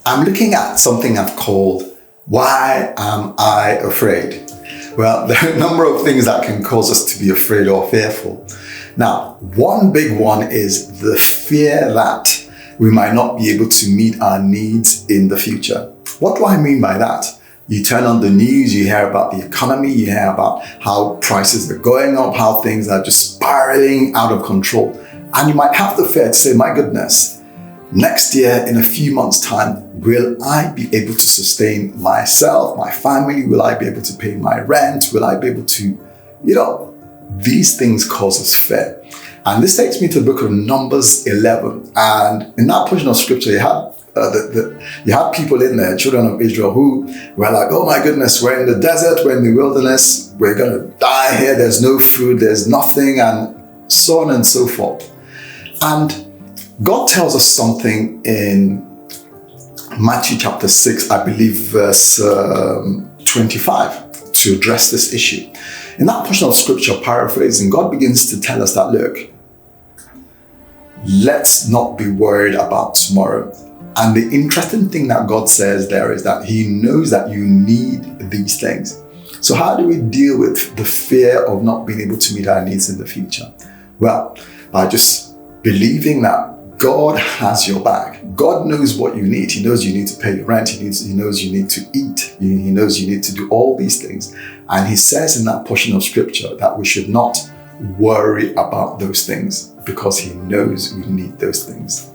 I'm looking at something I've called, Why Am I Afraid? Well, there are a number of things that can cause us to be afraid or fearful. Now, one big one is the fear that we might not be able to meet our needs in the future. What do I mean by that? You turn on the news, you hear about the economy, you hear about how prices are going up, how things are just spiraling out of control. And you might have the fear to say, my goodness, next year, in a few months' time, will I be able to sustain myself, my family? Will I be able to pay my rent? Will I be able to, these things cause us fear. And this takes me to the book of Numbers 11. And in that portion of scripture, you had people in there, children of Israel, who were like, oh my goodness, we're in the desert, we're in the wilderness, we're going to die here, there's no food, there's nothing, and so on and so forth. And God tells us something in Matthew chapter 6, I believe verse 25, to address this issue. In that portion of scripture, paraphrasing, God begins to tell us that, look, let's not be worried about tomorrow. And the interesting thing that God says there is that He knows that you need these things. So how do we deal with the fear of not being able to meet our needs in the future? Well, by just believing that God has your back. God knows what you need. He knows you need to pay your rent. He knows you need to eat. He knows you need to do all these things. And He says in that portion of scripture that we should not worry about those things because He knows we need those things.